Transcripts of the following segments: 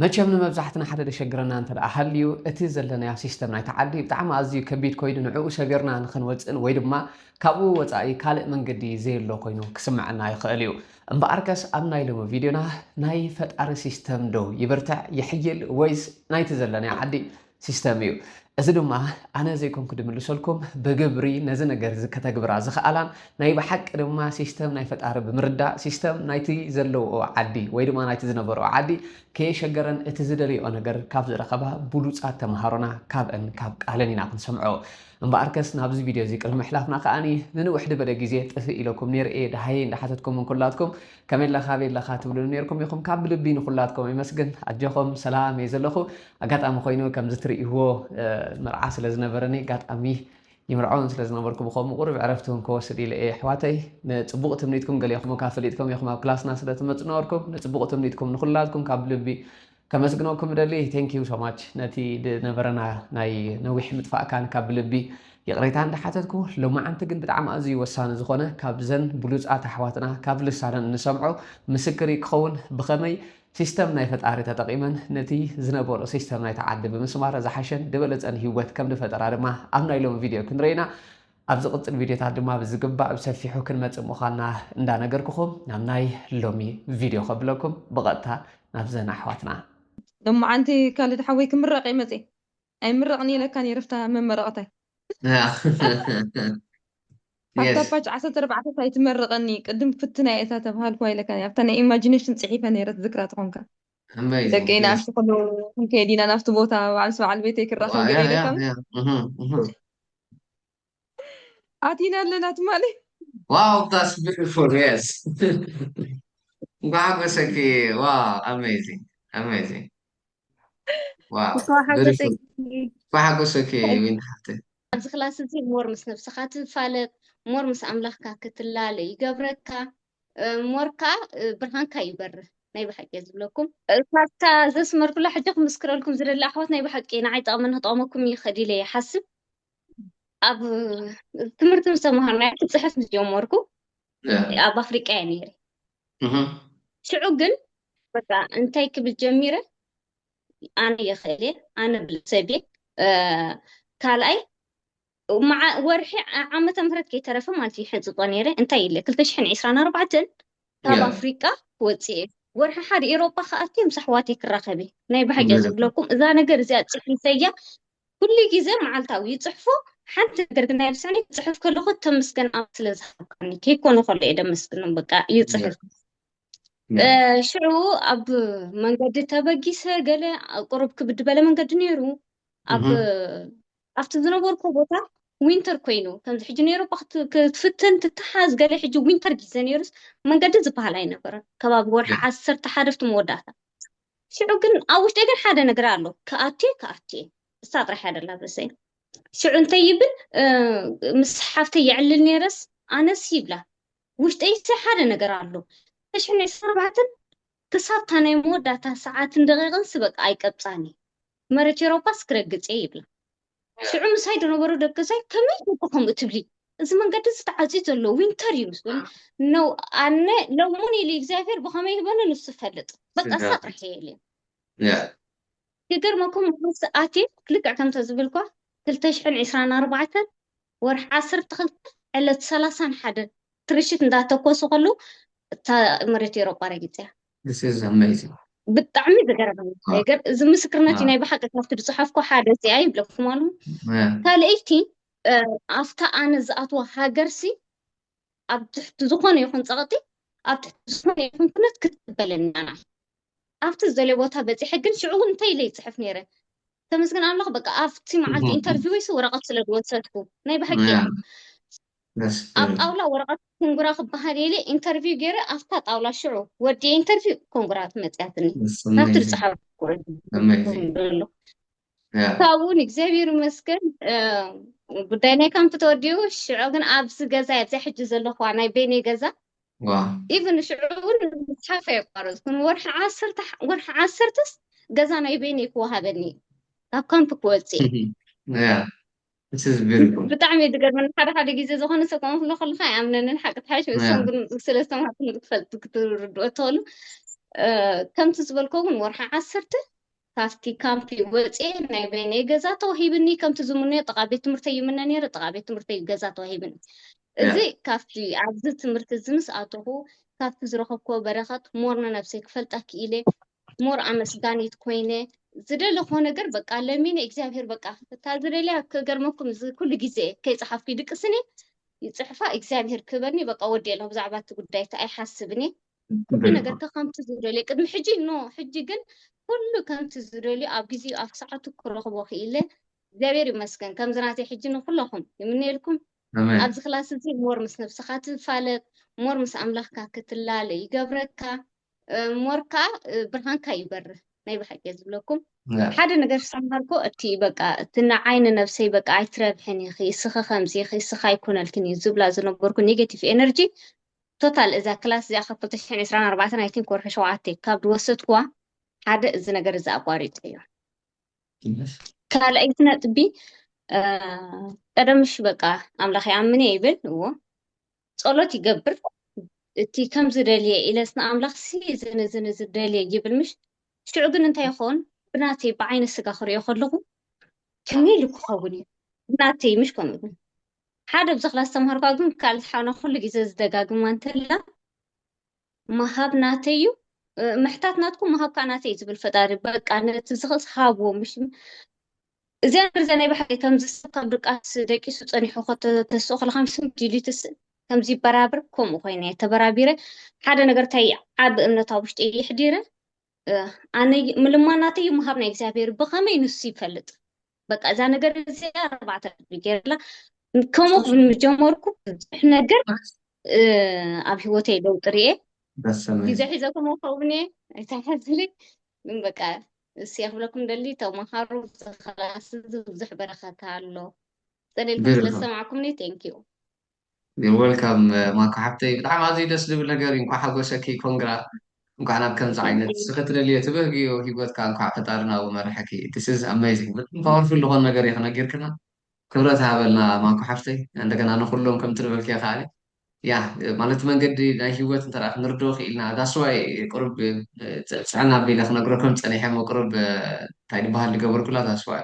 መቸም ንመብዛሕትና ሓደ ደሸግረና እንተ ደኣ ሃልዩ እቲ ዘለና ሲስተም ናይቲ ዓዲ ብጣዕሚ ኣዝዩ ከቢድ ኮይኑ ንዕኡ ሰቢርና ንኽንወፅእን ወይ ድማ ካብኡ ወፃኢ ካልእ መንገዲ ዘየሎ ኮይኑ ክስምዐና ይኽእል እዩ እምበኣርከስ ኣብ ናይ ሎሚ ቪድዮና ናይ ፈጣሪ ሲስተም ዶ ይብርትዕ ይሕይል ወይስ ናይቲ ዘለና ዓዲ ሲስተም እዩ እዚ ድማ ኣነ ዘይኮንኩ ድምልሰልኩም ብግብሪ ነዚ ነገር ከተግብራ ዝኽኣላን ናይ ብሓቂ ድማ ሲስተም ናይ ፈጣሪ ብምርዳእ ሲስተም ናይቲ ዘለዎ ዓዲ ወይ ድማ ናይቲ ዝነበሮ ዓዲ ከየሸገረን እቲ ዝደልዮ ነገር ካብ ዝረኸባ ብሉፃት ተምሃሮና ካብአን ካብ ቃለን ኢና ክንሰምዖ እምበኣርከስ ናብዚ ቪድዮ እዚ ቅድሚ ምሕላፍና ከዓኒ ንንውሕ ድበለ ግዜ ጥፊ ኢለኩም ነርኤ ድሃየ እንዳሓተትኩም ኩላትኩም ከመይ ለኻ ቤት ለኻ ትብሉ ነርኩም ኢኹም ካብ ልቢ ንኩላትኩም ይመስግን ኣጀኹም ሰላም እየ ዘለኹ ኣጋጣሚ ኮይኑ ከም ዝትርእይዎ መርዓ ስለ ዝነበረኒ ኣጋጣሚ ይምርዖን ስለ ዝነበርኩ ብኸምኡ ቁርብ ዕረፍትን ክወስድ ኢለ እየ ኣሕዋተይ ንፅቡቕ ትምኒትኩም ገሊኹም ካብ ፈሊጥኩም ኢኹም ኣብ ክላስና ስለ ትመፁ ነበርኩም ንፅቡቕ ትምኒትኩም ንኩላትኩም ካብ ልቢ ከመስግነኩም ደሊ ቴንክ ዩ ሶ ማች ነቲ ነበረና ናይ ነዊሕ ምጥፋእካን ካብ ልቢ ይቕሬታ እንዳሓተትኩ ሎማዓንቲ ግን ብጣዕሚ ኣዝዩ ወሳኒ ዝኾነ ካብዘን ብሉፃት ኣሕዋትና ካብ ልሳነን እንሰምዖ ምስክሪ ክኸውን ብኸመይ ሲስተም ናይ ፈጣሪ ተጠቒመን ነቲ ዝነበሮ ሲስተም ናይቲ ዓዲ ብምስማር ዝሓሸን ድበለፀን ሂወት ከም ዝፈጠራ ድማ ኣብ ናይ ሎሚ ቪድዮ ክንርኢና ኣብ ዝቕፅል ቪድዮታት ድማ ብዝግባእ ብሰፊሑ ክንመፅእ ምዃንና እንዳነገርኩኹም ናብ ናይ ሎሚ ቪድዮ ከብለኩም ብቐጥታ ናብዘን ኣሕዋትና ሎማዓንቲ ካልእ ሓወይ ክምረቕ እየ መፅእ ኣይምረቕኒ ኢለካ ነይረፍታ መመረቕታይ ኣብታ ባጭ 14 ኣይትመረቐኒ ቅድም ፍትና እታ ተባሃልኩ ኢለካ ኣብታ ናይ ኢማጂኔሽን ፅሒፈ ነይረት ዝክራ ትኾንካ ደቀይና ኣብቲ ኩሉ ከይዲና ናብቲ ቦታ ባዕልስ በዓል ቤተይ ክራኸብ ገለ ኢለካ ኣቲና ኣለና ትማሊ Wow, that's beautiful. Yes. Wow, Saki. Wow, amazing. Amazing. Wow. Beautiful. Wow, Saki. Win hafte. ኣብዚ ክላስ እዚ ሞር ምስ ነብስኻ ትፋለጥ ሞር ምስ ኣምላኽካ ክትላለ ይገብረካ ሞርካ ብርሃንካ ይበርህ ናይ ብሓቂ ዝብለኩም ካብታ ዘስመርኩላ ሕጂ ክምስክረልኩም ዝደሊ ኣሕዋት ናይ ብሓቂ ንዓይ ጠቕመን ክጠቕመኩም ይኽእል ኢለ ይሓስብ ኣብ ትምህርቲ ምስ ተምሃርና ክፅሕፍ ምስ ጀመርኩ ኣብ ኣፍሪቃ እየ ነይረ ሽዑ ግን በቃ እንታይ ክብል ጀሚረ ኣነ የኽእል እየ ኣነ ብልሰብ እየ ካልኣይ ወርሒ ዓመተ ምህረት ከይተረፈ ማለት እዩ ሕፅጦ ነይረ እንታይ ኢለ 2024 ካብ ኣፍሪቃ ወፅአ ወርሒ ሓደ ኤሮጳ ከኣትየ ምስ ኣሕዋተይ ክራኸብ እየ ናይ ብሓቂ ዝብለኩም እዛ ነገር እዚኣ ፅሒፈያ ኩሉ ግዜ መዓልታዊ ይፅሕፎ ሓንቲ ነገር ግን ናይ ልሳነይ ክፅሕፍ ከለኹ ተመስገን ኣብ ስለዝሃብካኒ ከይኮነ ከሎ እየ ደመስግኖም በቃ ይፅሕፍ ሽዑ ኣብ መንገዲ ተበጊሰ ገለ ቁሩብ ክብድ በለ መንገዲ ነይሩ ኣብቲ ዝነበርኩ ቦታ ዊንተር ኮይኑ ከምዚ ሕጂ ነይሮፓ ክትፍትን ትተሓዝ ገለ ሕጂ ዊንተር ግዜ ነይሩስ መንገዲ ዝበሃል ኣይነበረን ከባቢ ወርሒ 11 መወዳእታ ሽዑ ግን ኣብ ውሽጢ ግን ሓደ ነገር ኣሎ ከኣትየ እሳ ጥራሕ ያደላ በሰይ ሽዑ እንታይ ይብል ምስ ሓፍተይ ይዕልል ነይረስ ኣነስ ይብላ ውሽጠይ ሓደ ነገር ኣሎ ተሽነ ሰርባትን ክሳብታ ናይ መወዳእታ ሰዓትን ደቂቕን ስበቃ ኣይቀብፃኒ መሬት ኤሮፓ ስክረግፀ ይብላ ሽዑ ምሳይ ደነበሩ ደገሳይ ከመይ ከምኡ ትብሊ እዚ መንገዲ ዝተዓፅዩ ዘሎ ዊንተር እዩ ምስብል ነው ኣነ ለሙን ኢሉ እግዚኣብሔር ብኸመይ ይበነ ንሱ ፈልጥ በቃ ሳጥራሕ የለ ይገርመኩም ሰዓት ክልክዕ ከምተ ዝብልኳ 2024 ወርሒ 12 ዕለት 31 ትርሽት እንዳተኮሱ ከሉ እታ መሬት ኤሮጳ ረጊፅያ This is amazing. ብጣዕሚ ዝገርም ነገር እዚ ምስክርነት ናይ ብሓቂ ካብቲ ዝፅሓፍኩ ሓደ እዚ ኣይብለኩም አሉ ካልአይቲ ኣፍታ ኣነ ዝኣትዋ ሃገርሲ ኣብ ትሕቲ ዝኾነ ይኹን ፀቕጢ ኣብ ትሕቲ ዝኾነ ይኹን ኩነት ክትበለኒ ኣና ኣብቲ ዝደለየ ቦታ በፂሐ ግን ሽዑ እንታይ ኢለ ይፅሕፍ ነይረ ተመስገን ኣምላኽ በቃ ኣብቲ መዓልቲ ኢንተርቪው ወይስ ወረቐት ስለ ዝወሰድኩ ናይ ብሓቂ ኣብ ጣውላ ወረቐት ኮንግራ ክበሃል የለ ኢንተርቪው ገይረ ኣፍታ ጣውላ ሽዑ ወዲ ኢንተርቪው ኮንግራ ትመፅያትኒ ናብቲ ዝፅሓፍኩ ካብኡን እግዚኣብሔር ይመስገን ጉዳይ ናይ ከምቲ ተወዲኡ ሽዑ ግን ኣብዚ ገዛ ኣብዚይ ሕጂ ዘለኹ ናይ ቤኔ ገዛ ኢቨን ሽዑ እውን ዝሓፈ የቋረፅኩን ወርሒ 10 ገዛ ናይ ቤኔ ክወሃበኒ ካብ ካምፕ ክወፅእ ብጣዕሚ ዝገርመኒ ሓደ ግዜ ዝኾነ ሰብ ከምኡ ከለካ ኣይኣምነንን ሓቂ ትሓሽ እሶም ግን ስለዝተምሃርኩም ክትፈልጡ ክትርድኡ ትኽእሉ ከምቲ ዝበልኮውን ወርሓ 10 ካፍቲ ካምፒ ወፅአ ናይ በይነይ ገዛ ተዋሂብኒ ከምቲ ዝሙነ ጥቃ ቤት ትምህርቲ ይምነ ነይሩ ጥቃ ቤት ትምህርቲ ገዛ ተዋሂብኒ እዚ ካፍቲ ኣብዚ ትምህርቲ እዚ ምስ ኣተኹ ካፍቲ ዝረኸብኮ በረኸት ሞር ንነብሰይ ክፈልጣ ክኢለ ሞር ኣመስጋኒት ኮይነ ዝደለኾ ነገር በቃ ለሚነ እግዚኣብሔር በቃ እታ ዝደልያ ክገርመኩም ኩሉ ግዜ ከይፀሓፍኩ ይድቅስኒ ይፅሕፋ እግዚኣብሔር ክበኒ በቃ ወዲየ له ብዛዕባ እቲ ጉዳይ ኣይሓስብኒ ኩሉ ነገር ከምቲ ዝደልየ ቅድሚ ሕጂ ሕጂ ግን ኩሉ ከምቲ ዝደልዩ ኣብ ግዜ ኣብ ሰዓቱ ክረኽቦ ክኢለ እግዚአብሔር ይመስገን ከምዚ ናተይ ሕጂ ንኩለኹም ይምነየልኩም ኣብዚ ክላስ እዚ ሞር ምስ ነብስኻ ትፋለጥ ሞር ምስ ኣምላኽካ ክትላለ ይገብረካ ሞርካ ብርሃንካ ይበርህ ናይ ብሓቂ ዝብለኩም ሓደ ነገር ሰማርኮ እቲ በቃ እቲ ንዓይኒ ነብሰይ በቃ ኣይትረብሕን ኢኺ እስኸ ከምዚ ኢኺ እስኻ ኣይኮነልክን እዩ ዝብላ ዝነበርኩ ኔጌቲቭ ኤነርጂ ቶታል እዛ ክላስ እዚኣ ካብ 2024 ናይ ቲንክ ወርሒ 7 ካብ ዝወሰድክዋ ሓደ እዚ ነገር እዚ ኣቋሪፀ እዩ ካልኣይ ነጥቢ ቀደምሽ በቃ ኣምላኽ ይኣምን ይብል እዎ ጸሎት ይገብር እቲ ከም ዝደልየ ኢለስና ኣምላኽ ዝን ዝደልየ ይብል ምሽ ሽዑ ግን እንታይ ይኾን ብናተይ ብዓይነ ስጋ ክሪኦ ከለኹ ከመይ ኢሉ ክኸውን እዩ ብናተይ ምሽ ከምኡ ግን ሓደ ብዚ ክላስ ተምሃርካ ግን ካልእ ሓና ኩሉ ግዜ ዝደጋግማ እንተላ መሃብ ናተይ እዩ ምሕታት ናትኩም መሃብካ ናተይ ዝብል ፈጣሪ በቃ ነቲ ዝኽስ ሃብዎ ምሽ እዚያ ናይ ባሕቂ ከምዚ ካብ ድቃስ ደቂሱ ፀኒሑ ከተስኦ ከለካ ምስም ዲሊትስ ከምዚ በራብር ከምኡ ኮይነ ተበራቢረ ሓደ ነገር እንታይ ዓብ እምነታዊ ውሽጢ ይሕዲረ ኣነ ምልማናተይ መሃብ ናይ እግዚኣብሔር ብኸመይ ንሱ ይፈልጥ በቃ እዛ ነገር እዚኣ 4 ገይርላ ከምኡ ጀመርኩ ብዙሕ ነገር ኣብ ሂወተይ ለውጢ ርኤ ግዜ ሒዘኩም ከውኔ ኣይተሓዝልኝ በቃ ሲያክብለኩም ደሊ ተማሃሩ ዝኽላስ ብዙሕ በረኸት ኣሎ ፀለልኩም ስለሰማዕኩም ኒ ቴንኪዩ ዌልካም ማኮ ሓብተይ ብጣዕሚ ኣዝዩ ደስ ዝብል ነገር እዩ እንኳዕ ሓጎሰኪ ኮንግራ እንኳዕ ናብ ከምዚ ዓይነት ስኽትደልየ ትበህግዮ ሂወትካ እንኳዕ ፈጣሪ ናብኡ መርሐኪ ዲስ ኢዝ ኣሜዚንግ ብጣዕሚ ፓወርፉል ዝኾነ ነገር እዩ ክነጊርክና ክብረት ሃበልና ማኮ ሓፍተይ እንደገና ንኩሎም ከም ትንበልክ ኢኻ ያ ማለት መንገዲ ናይ ሂወት እንተ ክንርድኦ ክኢልና ዳስዋይ ቁርብ ፅዕና ኣቢለ ክነግረኩም ፀኒሐ ቁርብ እንታይ ዝበሃል ዝገበርኩላ ዳስዋይ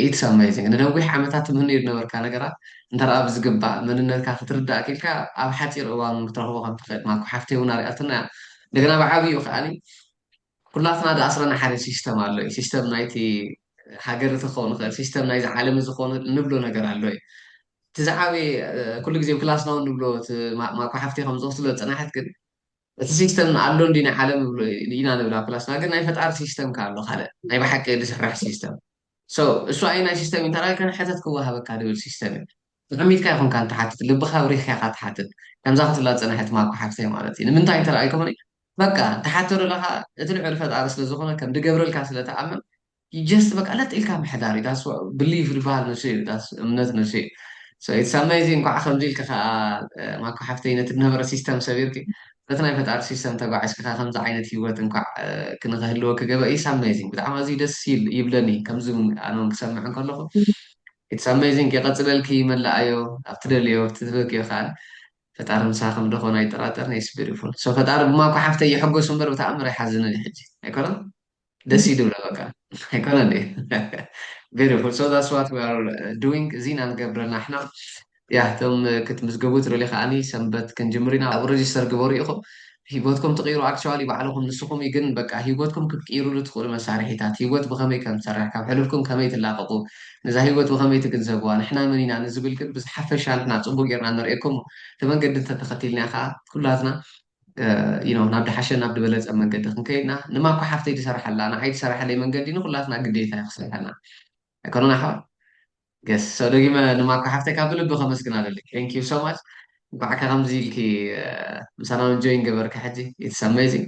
ኢትስ ኣሜዚንግ ንነዊሕ ዓመታት ምህንር ነበርካ ነገራት እንተ ብዝግባእ መንነትካ ክትርዳእ ክኢልካ ኣብ ሓፂር እዋን ክትረኽቦ ከም ትኽእል ማኮ ሓፍተይ እውን ኣሪኣትና እንደገና ብዓብዩ ከዓኒ ኩላትና ዝኣስረና ሓደ ሲስተም ኣሎ እዩ ሲስተም ናይቲ ሃገር ክኸውን ይኽእል ሲስተም ናይዚ ዓለም ዝኾነ ንብሎ ነገር ኣሎ እዩ እቲ ዝዓበየ ኩሉ ግዜ ክላስና እውን ንብሎ ማኮ ሓፍተይ ከም ዝወስሎ ፅናሕት ግን እቲ ሲስተም ኣሎ እንዲ ናይ ዓለም ኢና ንብላ ክላስና ግን ናይ ፈጣሪ ሲስተም ካ ኣሎ ካልእ ናይ ብሓቂ ዝስራሕ ሲስተም እሱ ኣየናይ ሲስተም እዩ እንተራይ ከን ሕተት ክወሃበካ ድብል ሲስተም እዩ ዕሚትካ ይኹንካ እንትሓትት ልብካ ብሪኽካ ኢኻ ትሓትት ከምዛ ክትላ ፀናሕት ማኮ ሓፍተይ ማለት እዩ ንምንታይ እንተረኣይ ከሆነ በቃ ተሓቶ ዘለካ እቲ ልዕል ፈጣሪ ስለዝኾነ ከም ድገብረልካ ስለተኣምን ጀስት በቃ ለጢልካ ምሕዳር እዩ ዳስ ብሊቭ ዝበሃል ንሱ እዩ ዳስ እምነት ንሱ እዩ ኢትስ ኣሜዚንግ እንኳዕ ከምዚ ኢልካ ከዓ ማኮ ሓፍተይ ነቲ ዝነበረ ሲስተም ሰቢርኪ ነቲ ናይ ፈጣሪ ሲስተም ተጓዒዝካ ከምዚ ዓይነት ሂወት እንኳዕ ክንክህልዎ ክገበ ኢትስ ኣሜዚንግ ብጣዕሚ ኣዝዩ ደስ ይብለኒ ከምዚ ኣነ ክሰምዕ ከለኹ ኢትስ ኣሜዚንግ ይቐፅለልኪ መላኣዮ ኣብ ትደልዮ ትበክዮ ከዓ ፈጣሪ ምሳኹም ደኾነ ኣይጠራጠርን ኢትስ ቢዩቲፉል ፈጣሪ ብማኮ ሓፍተይ ይሕጎሱ እምበር ብተኣምር ኣይሓዝንን ሕጂ ኣይኮነን ደስ ይድብለ በቃ ኣይኮነን ቢዩቲፉል that's what we are doing እዚና ንገብረና ሕና ያ እቶም ክትምዝገቡ ትደልዩ ከዓኒ ሰንበት ክንጅምር ኢና ኣብ ሬጅስተር ግበሩ ኢኹም ሂወትኩም ትቕይሩ ኣክቹዋሊ ባዕልኩም ንስኹም ግን በቃ ሂወትኩም ክትቅይሩሉ ትኽእሉ መሳርሒታት ሂወት ብኸመይ ከም ትሰርሕ ካብ ሕልፍኩም ከመይ ትላቀቁ ነዛ ሂወት ብኸመይ ትግንዘብዋ ንሕና መን ኢና ንዝብል ግን ብዝሓፈሻ ንሕና ፅቡቅ ጌርና ንሪአኩም እቲ መንገዲ ተተኸቲልና ከዓ ኩላትና ናብ ድሓሸ ናብ ዝበለፀ መንገዲ ክንከይድና ንማኮ ሓፍተይ ዝሰርሐላ ንዓይ ዝሰርሐለይ መንገዲ ንኩላትና ግዴታ ይክስርሐልና ኣይኮነና ሓዋ ገስ ደጊመ ንማኮ ሓፍተይ ካብ ብልቢ ከመስግና ደሊ ቴንክ ዩ ሶ ማች እንኳዕካ ከምዚ ኢልኪ ምሳና ንጆይን ገበርካ ሕጂ ኢትስ ኣሜዚንግ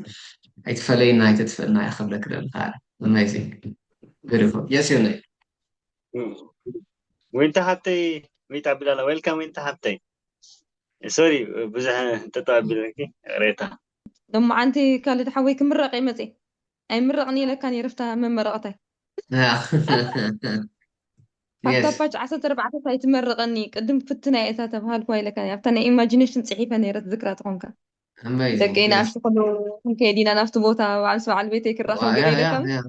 ኣይትፈለይና ኣይተትፍእና ይኽብለክ ደሊ ከዓ ኣሜዚንግ ቢዩቲፉል የስ ዮነይ ወይንታ ሓፍተይ ወይታ ቢላላ ዌልካም ወይንታ ሓፍተይ ሶሪ ብዙሕ ተጠባቢለኪ ሬታ ደሞ ዓንቲ ካልእ ሓወይ ክምረቕ ይመፀ ኣይምረቕኒ ኢለካ ነይረፍታ መመረቕታይ ሓፍታ ባች 14 ኣይትመረቐኒ ቅድም ፍትና እታ ተባሃልኩ ኢለካ ኣብታ ናይ ኢማጂኔሽን ፅሒፈ ነይረት ዝክራ ትኾንካ amazing ደቀይና yes ኣምሽ ኩሉ ክንከይድ ኢና ናብቲ ቦታ ባዓል ሰብዓል ቤተይ ክራኸብ ገለ yeah ኢለካ yeah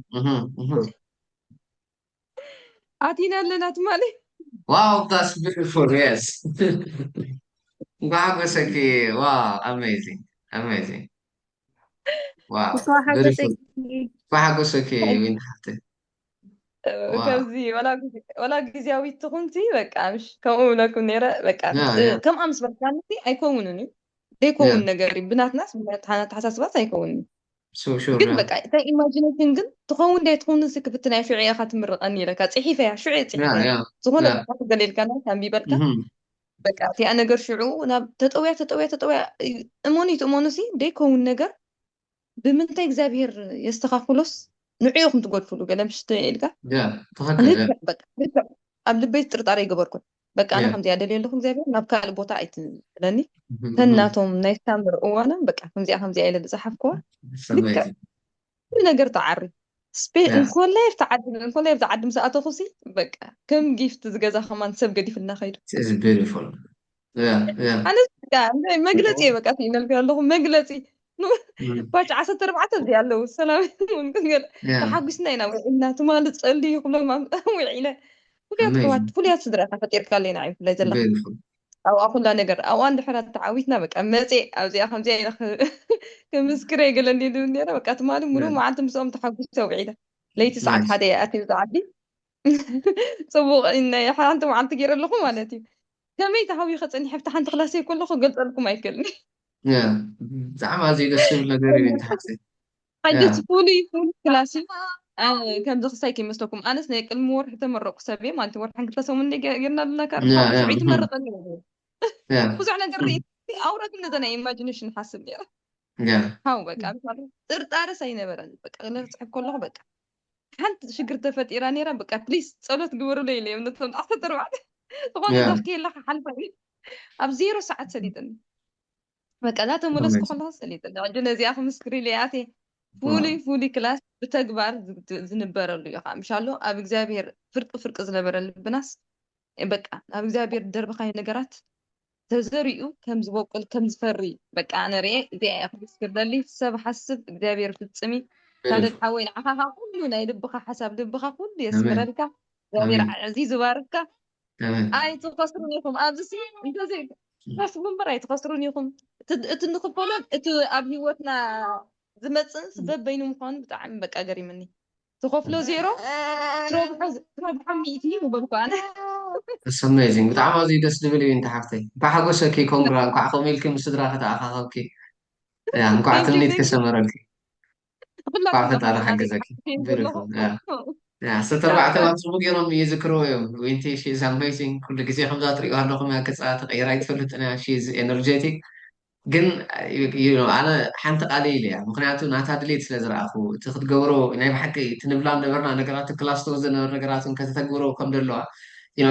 yeah ኣቲና ኣለና ትማሊ wow that's beautiful yes Bagusaki wow amazing amazing wow እኳ beautiful ሓጎሰይ Bagusaki وين حتى wow ከምዚ ወላ ግዝያዊት ትኹንቲ በቃ ምሽ ከምኡ ብለኩም ነይረ በቃ yeah yeah ከም ኣምስ በርካንቲ ኣይከውንን እዩ yeah ዘይከውን ነገር እዩ ብናትናስ ተሓሳስባት ኣይከውንን sure ግን yeah በቃ እታ ኢማጂኔሽን ግን ትኸውን ዳይ ትኹን ክብትና ሽዑ ኢኻ ትምርቐኒ ኢለካ ፅሒፈ እያ ሽዑ yeah ፅሒፈ እያ yeah ዝኾነ yeah ቦታ ክገለልካ ከንቢበልካ mhm በቃ እቲኣ ነገር ሽዑ ናብ ተጠውያ እሞኑሲ ደይከውን ነገር ብምንታይ እግዚኣብሔር የስተኻኽሎስ ንዕኹም ትጎድፍሉ ገለ ምሽተ ኢልካ yeah تفكر yeah በቃ ኣብ ልበይ ጥርጣረ ይገበርኩን በቃ ኣነ yeah ከምዚኣ ደልየ ኣለኹ እግዚኣብሔር ናብ ካልእ ቦታ ኣይትለኒ mhm ተናቶም ናይ ሳምር እዋና በቃ ከምዚኣ ኢለ ዝፀሓፍክዋ it's ልክዕ amazing ኩሉ ነገር ተዓሪ yeah እንኮላይ ብተዓዲ ምስኣተኹሲ በቃ ከም ጊፍት ዝገዛ ከማን ሰብ ገዲፍልና ኸይዱ it is beautiful yeah yeah ኣነ በቃ መግለፂ እየ በቃ ትኢነልክ ኣለኹ መግለፂ mhm ባጭ 14 እዚ ኣለዉ ሰላም እውን ክንገለ yeah ተሓጒስና ኢና ውዒልና ትማሊ ፀልዩ ኩሎም ውዒለ ፍሉያት amazing ኣሕዋት ፍሉያት ስድራካ ፈጢርካ ኣለና እዩ ብፍላይ ዘለካ beautiful ኣብኣ ኩላ ነገር ኣብኣ እንድሕር ተዓዊትና በቃ መፄ ኣብዚኣ ከምዚኣ ኢለ ክምስክረ የገለኒ ድብል ነረ በቃ ትማሊ ሙሉእ yeah መዓልቲ ምስኦም ተሓጒሰ ውዒለ ለይቲ ሰዓት nice ሓደ ኣትዩ ዝዓዲ ፅቡቅ ሓንቲ መዓልቲ ገይረ ኣለኹ ማለት እዩ ከመይ ተሃዊ ከፀኒሐ ብቲ ሓንቲ ክላሰይ ከለኹ ገልፀልኩም ኣይክእልኒ yeah زعما زي دسم لغيري انت حسي ሓጀት yeah ፍሉይ ክላስ እዩ ከምዚ ክሳይ ከይመስለኩም ኣነስ ናይ ቅድሚ ወርሒ ተመረቁ ሰብ እየ ማለት ወርሒ ክልተ ሰሙን ጌርና ኣለና ካር yeah yeah ሽዑ mhm ትመረቀኒ yeah ብዙሕ ነገር ርኢ ኣውረት ነዘ ናይ ኢማጂኔሽን ሓስብ ነረ yeah ሃው በቃ ጥርጣረስ ኣይነበረን በቃ ክፅሕፍ ከለኹ በቃ ሓንቲ ሽግር ተፈጢራ ነራ በቃ ፕሊስ ፀሎት ግበሩለ ኢለ እምነቶም ዳዕተ ተርባዕተ ዝኾነ yeah ዘኽየለካ ሓልፈ ኣብ ዜሮ ሰዓት ሰሊጥኒ በቃ ዛ ተመለስኩ amazing ከለኹ ሰሊጥኒ ዕዱ ነዚኣ ክምስክር ኢለ ኣቴ wow ፍሉይ ክላስ ብተግባር ዝንበረሉ እዩ ከዓ ምሻሎ ኣብ እግዚኣብሔር ፍርቂ ዝነበረ ልብናስ በቃ ኣብ እግዚኣብሔር ደርብካዮ ነገራት ተዘሪኡ ከም ዝበቁል ከም ዝፈሪ በቃ ኣነ ርአ እዚኣ እያ ክምስክር ደሊ ሰብ ሓስብ እግዚኣብሔር ፍፅሚ ካልእ beautiful ሓወይ ንዓኻ ኩሉ ናይ ልብኻ ሓሳብ ልብኻ ኩሉ amen የስምረልካ እግዚኣብሔር amen ዓዚ ዝባርካ amen ኣይትኸስሩን ኢኹም ኣብዚ እንተዘይ ተስቡ እምበር ኣይትኸስሩን ኢኹም እቲ ንክፈሎን እቲ ኣብ ሂወትና ዝመፅእ በበይኑ ምኳኑ ብጣዕሚ በቃ ገሪምኒ ትኸፍሎ ዜሮ ትረብሖ ሚእቲ ንበልኩ ኣነ it's amazing بتاع ما زي دس دبلي انت حفتي بحقوسك كونغرا انكو عقوميل كم صدرا ختا اخاخوكي يعني انكو ثانك عتمنيت يو كسمرلكي ኩላትና بعفت على حق ኩላትና زكي ዘለኹ beautiful yeah yeah ستربع تبع صبوك يوم يذكروا يوم وانتي she's amazing كل جزء خمسة طريقة لكم يا كسات غير تفلت انا she's energetic ግን ኣነ ሓንቲ ቃሊል እያ ምክንያቱ ናታ ድሌት ስለ ዝረኣኹ እቲ ክትገብሮ ናይ ብሓቂ ትንብላ ነበርና ነገራት ክላስ ተወ ዝነበሩ ነገራትን ከተተግብሮ ከም ደለዋ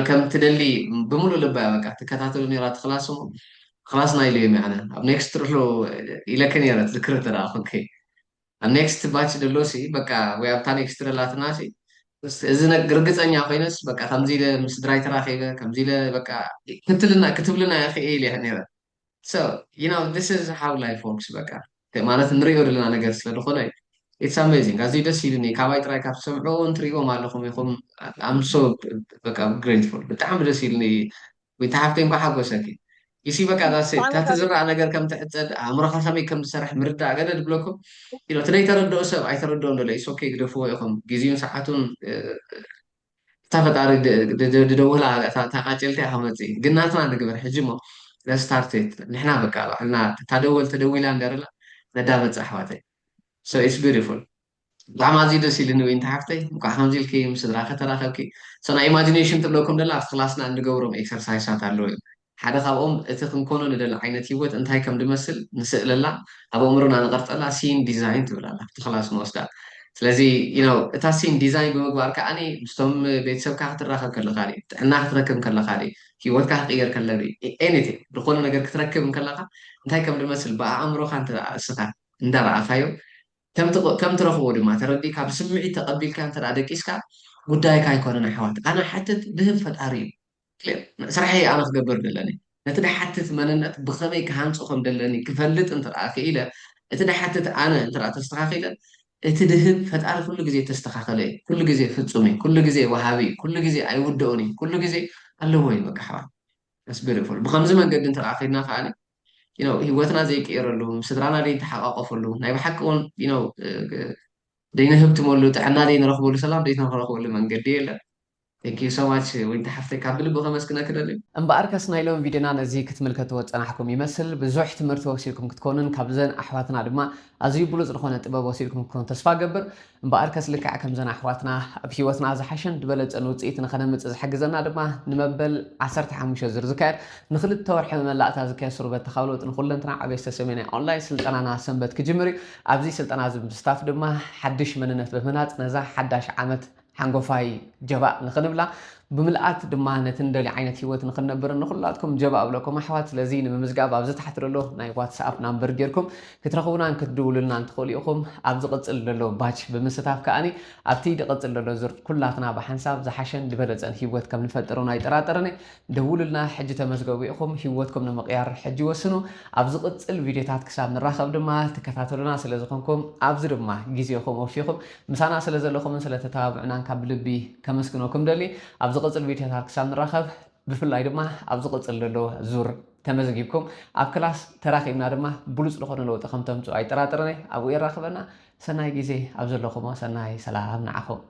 ከም ትደሊ ብምሉእ ልባ በቃ ትከታተሉ ነራ ትክላስ ሞ ክላስና ኢሉ እዮም ኣነ ኣብ ኔክስት ርሕሎ ኢለከ ነረ ትዝክር ተረኣኹ ኣብ ኔክስት ባች ደሎሲ በቃ ወይ ኣብታ ኔክስት ረላትና እዚ ርግፀኛ ኮይነስ በቃ ከምዚ ኢለ ምስ ድራይ ተራኺበ ከምዚ ኢለ በቃ ክትብልና ክእየ ኢለ ነረ So, this is how life works በቃ ማለት ንሪኦ ዘለና ነገር ስለዝኾነ it's amazing ኣዝዩ ደስ ኢሉኒ ካባይ ጥራይ ካብ ትሰምዖ እንትሪኦም ኣለኹም ኢኹም I'm so በቃ grateful ብጣዕሚ ደስ ኢሉኒ ወይ ተሓፍተይ እኳ ሓጎሰኪ ይሲ በቃ ዳሴ ካብቲ ዝረአ ነገር ከም ትዕፀድ ኣእምሮኻ ከመይ ከም ዝሰርሕ ምርዳእ ገለ ድብለኩም እቲ ዘይተረድኦ ሰብ ኣይተረድኦን ደሎ ኢስ ኦኬ ግደፍዎ ኢኹም ግዜውን ሰዓቱን እታ ፈጣሪ ድደውላ ታቃጭልቲ ኢኻ መፅእ ግን ናትና ንግበር ሕጂ ሞ ለስታርቴት ንሕና በቃ ባዕልና ታደወል ተደዊላ እንደርላ ነዳመፅ ኣሕዋተይ so it's beautiful ብጣዕሚ ኣዝዩ ደስ ኢሉኒ ወይ እንተ ሓፍተይ እንኳዕ ከምዚ ኢልኪ ምስ ስድራኸ ተራኸብኪ so ናይ ኢማጂኔሽን ትብለኩም ደላ ኣብቲ ክላስና እንገብሮም ኤክሰርሳይሳት ኣለዉ እዮም ሓደ ካብኦም እቲ ክንኮኖ ንደሊ ዓይነት ሂወት እንታይ ከም ድመስል ንስእለላ ኣብ ኣእምሮና ንቐርፀላ ሲን ዲዛይን ትብላላ ኣብቲ ክላስ ንወስዳ ስለዚ እታ ሲን ዲዛይን ብምግባር ከዓኒ ምስቶም ቤተሰብካ ክትራኸብ ከለካ ጥዕና ክትረክብ ከለካ ሂወትካ ክቅየር ከለ ኤኒቲንግ ዝኾነ ነገር ክትረክብ ከለካ እንታይ ከም ድመስል ብኣእምሮካ እስኻ እንዳረኣኻዮ ከም ትረኽቦ ድማ ተረዲእካ ብስምዒት ተቐቢልካ እንተ ደቂስካ ጉዳይካ ኣይኮነን ኣሕዋት ኣነ ሓትት ብህብ ፈጣሪ እዩ ስራሐይ ኣነ ክገብር ዘለኒ ነቲ ድሓትት መንነት ብኸመይ ክሃንፆ ከም ደለኒ ክፈልጥ እንትርኣ ክኢለ እቲ ድሓትት ኣነ እንትርኣ ተስተኻኺለ እቲ ድህብ ፈጣሪ ኩሉ ግዜ ተስተኻኸለ እዩ ኩሉ ግዜ ፍፁም እዩ ኩሉ ግዜ ወሃቢ እዩ ኩሉ ግዜ ኣይውድኦን እዩ ኩሉ ግዜ ኣለዎ እዩ በቃ ኣሕዋት ኣስቢሪፉል ብከምዚ መንገዲ እንትርኣ ከይድና ከዓኒ ሂወትና ዘይቅየረሉ ስድራና ዘይተሓቃቀፈሉ ናይ ብሓቂ እውን ደይንህብትመሉ ጥዕና ደይንረክበሉ ሰላም ደይንረክበሉ መንገዲ የለን ቴንክ ዩ ሶ ማች ወይንቲ ሓፍተይ ካብ ልቢ ከመስግነክ ደልዩ እምበኣር ከስ ናይ ሎም ቪድዮና ነዚ ክትምልከትዎ ፀናሕኩም ይመስል ብዙሕ ትምህርቲ ወሲድኩም ክትኮኑን ካብዘን ኣሕዋትና ድማ ኣዝዩ ብሉፅ ዝኾነ ጥበብ ወሲድኩም ክትኮኑ ተስፋ ገብር እምበኣር ከስ ልክዕ ከምዘን ኣሕዋትና ኣብ ሂወትና ዝሓሸን ዝበለፀን ውፅኢት ንኸነምፅእ ዝሕግዘና ድማ ንመበል 15 ዙር ዝካየድ ንክልተ ወርሒ መላእታ ዝካየድ ስሩበት ተኻልወጥ ንኩለንትና ዓበይ ዝተሰመየ ናይ ኦንላይን ስልጠናና ሰንበት ክጅምር እዩ ኣብዚ ስልጠና እዚ ምስታፍ ድማ ሓድሽ መንነት ብምናፅ ነዛ ሓዳሽ ዓመት ሓንጎፋይ ጀባእ ንኽንብላ ብምልኣት ድማ ነቲ እንደልዩ ዓይነት ሂወት ንኽነብር ንኩላትኩም ጀባእ ኣብለኩም ኣሕዋት ስለዚ ንምምዝጋብ ኣብዚ ታሕቲ ዘሎ ናይ ዋትስኣፕ ናምበር ጌርኩም ክትረኽቡናን ክትድውሉልናን ትኽእሉ ኢኹም ኣብ ዝቕፅል ዘሎ ባች ብምስታፍ ከኣኒ ኣብቲ ዝቕፅል ዘሎ ዙር ኩላትና ብሓንሳብ ዝሓሸን ዝበለፀን ሂወት ከም ንፈጥሩን ኣይጠራጠረኒ ደውሉልና ሕጂ ተመዝገቡ ኢኹም ሂወትኩም ንምቕያር ሕጂ ወስኑ ኣብ ዝቕፅል ቪድዮታት ክሳብ ንራኸብ ድማ ትከታተሉና ስለ ዝኾንኩም ኣብዚ ድማ ግዜኹም ወፊኹም ምሳና ስለ ዘለኹምን ስለተተባብዑናን ካብ ልቢ ከመስግነኩም ደሊ ኣብ ዝቕፅል ቪድዮታት ክሳብ ንራኸብ ብፍላይ ድማ ኣብ ዝቕፅል ዘሎ ዙር ተመዝጊብኩም ኣብ ክላስ ተራኺብና ድማ ብሉፅ ዝኾነ ለውጢ ከም ተምፅኡ ኣይጠራጥረኒ ኣብኡ ይራኸበና ሰናይ ግዜ ኣብ ዘለኹሞ ሰናይ ሰላም ንዓኹም